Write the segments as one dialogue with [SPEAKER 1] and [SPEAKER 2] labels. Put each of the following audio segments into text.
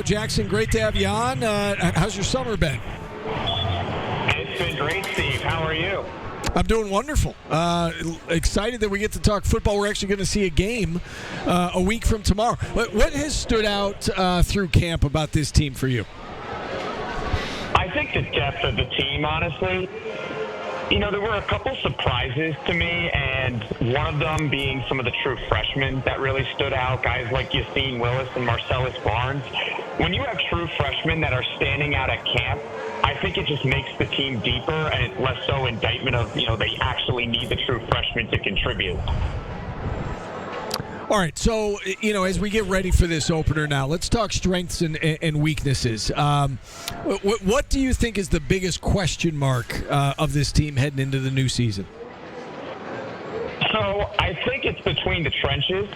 [SPEAKER 1] Jackson, great to have you on. How's your summer been?
[SPEAKER 2] It's been great, Steve. How are you?
[SPEAKER 1] I'm doing wonderful. Excited that we get to talk football. We're actually going to see a game a week from tomorrow. What has stood out through camp about this team for you?
[SPEAKER 2] I think the depth of the team, honestly. You know, there were a couple surprises to me, and one of them being some of the true freshmen that really stood out, guys like Yassine Willis and Marcellus Barnes. When you have true freshmen that are standing out at camp, I think it just makes the team deeper, and it's less so indictment of, they actually need the true freshmen to contribute.
[SPEAKER 1] All right, so, as we get ready for this opener now, let's talk strengths and weaknesses. What do you think is the biggest question mark of this team heading into the new season?
[SPEAKER 2] So I think it's between the trenches,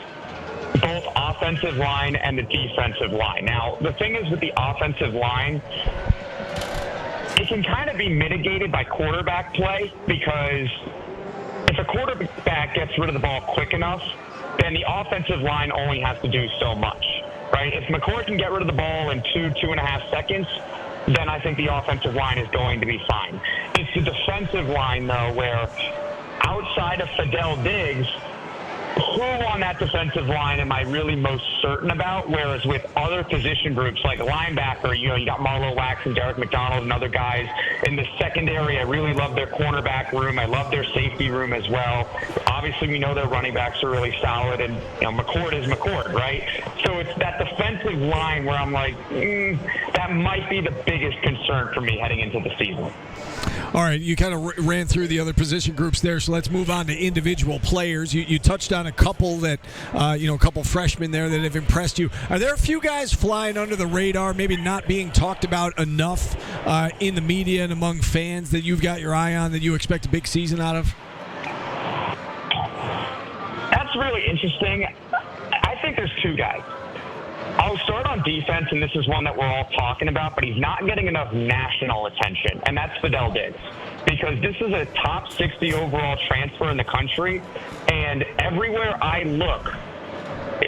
[SPEAKER 2] both offensive line and the defensive line. Now, the thing is with the offensive line, it can kind of be mitigated by quarterback play, because if a quarterback gets rid of the ball quick enough, then the offensive line only has to do so much, right? If McCord can get rid of the ball in 2.5 seconds, then I think the offensive line is going to be fine. It's the defensive line, though, where outside of Fidel Diggs, who on that defensive line am I really most certain about? Whereas with other position groups like linebacker, you got Marlo Wax and Derek McDonald and other guys. In the secondary, I really love their cornerback room. I love their safety room as well. Obviously, we know their running backs are really solid, and McCord is McCord, right? So it's that defensive line where I'm like, that might be the biggest concern for me heading into the season.
[SPEAKER 1] All right, you kind of ran through the other position groups there, so let's move on to individual players. You touched on a couple that, a couple freshmen there that have impressed you. Are there a few guys flying under the radar, maybe not being talked about enough in the media and among fans that you've got your eye on that you expect a big season out of?
[SPEAKER 2] That's really interesting. I think there's two guys. I'll start on defense, and this is one that we're all talking about, but he's not getting enough national attention, and that's Fidel Diggs. Because this is a top 60 overall transfer in the country, and everywhere I look,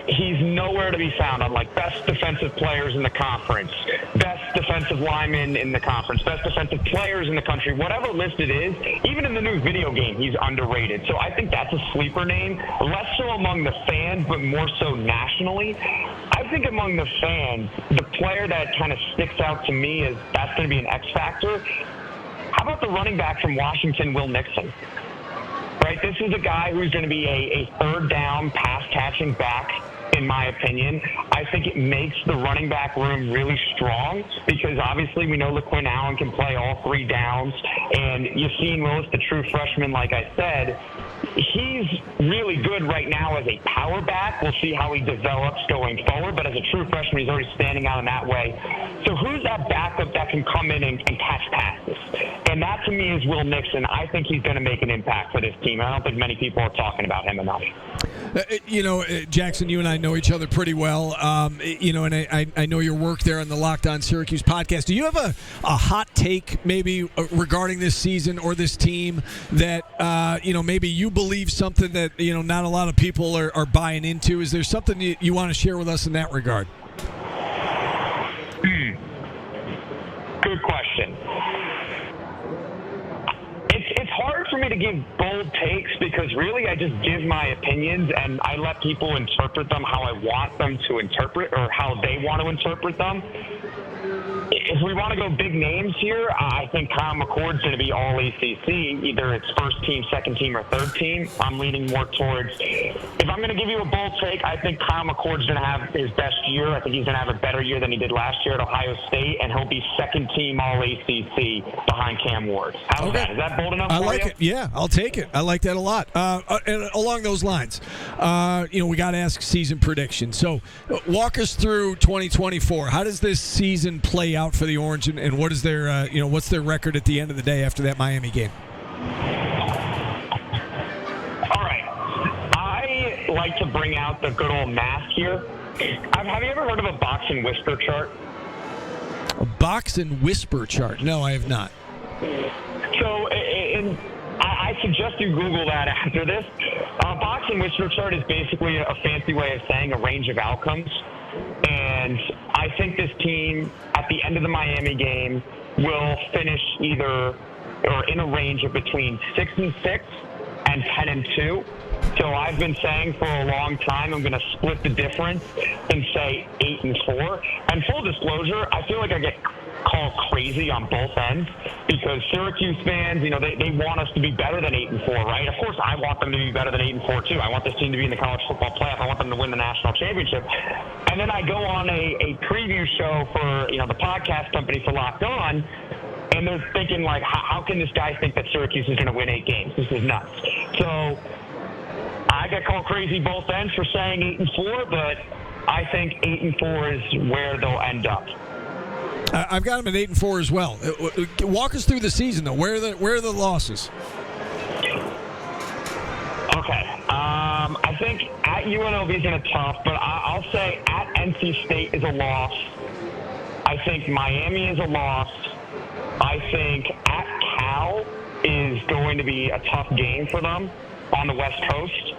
[SPEAKER 2] he's nowhere to be found on, best defensive players in the conference, best defensive linemen in the conference, best defensive players in the country, whatever list it is. Even in the new video game, he's underrated. So I think that's a sleeper name, less so among the fans, but more so nationally. I think among the fans, the player that kind of sticks out to me is that's going to be an X factor. How about the running back from Washington, Will Nixon? Right, this is a guy who's going to be a third down pass-catching back, in my opinion. I think it makes the running back room really strong because obviously we know LaQuinn Allen can play all three downs. And Yassine Willis, the true freshman, like I said, he's really good right now as a power back. We'll see how he develops going forward. But as a true freshman, he's already standing out in that way. So who's that backup that can come in and catch passes? And that, to me, is Will Nixon. I think he's going to make an impact for this team. I don't think many people are talking about him enough.
[SPEAKER 1] Jackson, you and I know each other pretty well, and I know your work there on the Locked On Syracuse podcast. Do you have a hot take maybe regarding this season or this team that, maybe you believe something that, not a lot of people are buying into? Is there something you want to share with us in that regard?
[SPEAKER 2] Good question. It's hard for me to give bold takes because really I just give my opinions and I let people interpret them how I want them to interpret or how they want to interpret them. If we want to go big names here, I think Kyle McCord's going to be all ACC, either it's first team, second team, or third team. I'm leaning more towards, if I'm going to give you a bold take, I think Kyle McCord's going to have his best year. I think he's going to have a better year than he did last year at Ohio State, and he'll be second team all ACC behind Cam Ward. How's that? Is that bold enough for you?
[SPEAKER 1] I like it. Yeah, I'll take it. I like that a lot. And along those lines, we got to ask season predictions. So walk us through 2024. How does this season play out for the Orange, and what is their, what's their record at the end of the day after that Miami game?
[SPEAKER 2] All right. I like to bring out the good old math here. Have you ever heard of a box and whisper chart?
[SPEAKER 1] A box and whisper chart? No, I have not.
[SPEAKER 2] So, I suggest you Google that after this. A box and whisper chart is basically a fancy way of saying a range of outcomes. And And I think this team, at the end of the Miami game, will finish either or in a range of between 6-6 and 10-2. So I've been saying for a long time I'm going to split the difference and say 8-4. And full disclosure, I feel like I get called crazy on both ends because Syracuse fans, they want us to be better than 8-4, right? Of course, I want them to be better than 8-4 too. I want this team to be in the college football playoff. I want them to win the national championship. And then I go on a preview show for the podcast company for Locked On, and they're thinking like, how can this guy think that Syracuse is going to win 8 games? This is nuts. So I get called crazy both ends for saying 8-4, but I think 8-4 is where they'll end up.
[SPEAKER 1] I've got them at 8-4 as well. Walk us through the season, though. Where are the losses?
[SPEAKER 2] Okay. I think at UNLV is going to tough, but I'll say at NC State is a loss. I think Miami is a loss. I think at Cal is going to be a tough game for them on the West Coast.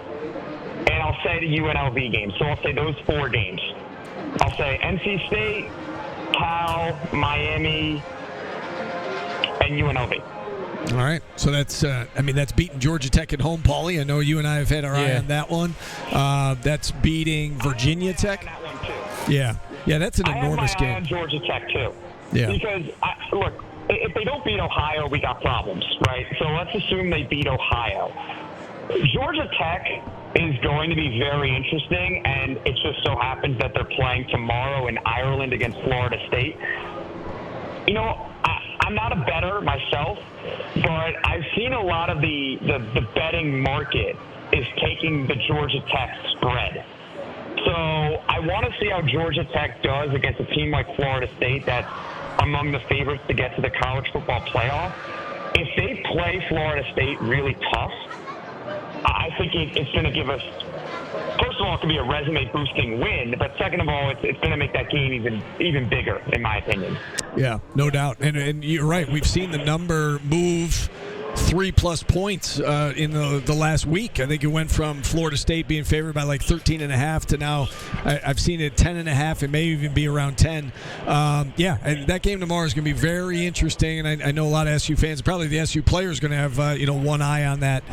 [SPEAKER 2] And I'll say the UNLV game. So I'll say those 4 games. I'll say NC State, Cal, Miami, and UNLV.
[SPEAKER 1] All right. So that's beating Georgia Tech at home, Paulie. I know you and I have had our eye on that one. That's beating Virginia Tech.
[SPEAKER 2] That one too.
[SPEAKER 1] Yeah, that's an enormous game.
[SPEAKER 2] I have my eye on Georgia Tech too.
[SPEAKER 1] Yeah.
[SPEAKER 2] Because look, if they don't beat Ohio, we got problems, right? So let's assume they beat Ohio. Georgia Tech is going to be very interesting, and it just so happens that they're playing tomorrow in Ireland against Florida State. I'm not a bettor myself, but I've seen a lot of the betting market is taking the Georgia Tech spread. So I want to see how Georgia Tech does against a team like Florida State that's among the favorites to get to the college football playoff. If they play Florida State really tough, I think it's going to give us, first of all, it could be a resume-boosting win, but second of all, it's going to make that game even bigger, in my opinion.
[SPEAKER 1] Yeah, no doubt. And you're right. We've seen the number move 3+ points in the last week. I think it went from Florida State being favored by like 13.5 to now I've seen it 10.5. It may even be around 10. And that game tomorrow is going to be very interesting. And I know a lot of SU fans, probably the SU players, going to have one eye on that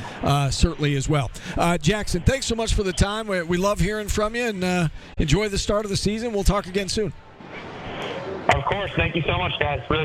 [SPEAKER 1] certainly as well. Jackson, thanks so much for the time. We love hearing from you, and enjoy the start of the season. We'll talk again soon.
[SPEAKER 2] Of course. Thank you so much, guys. Really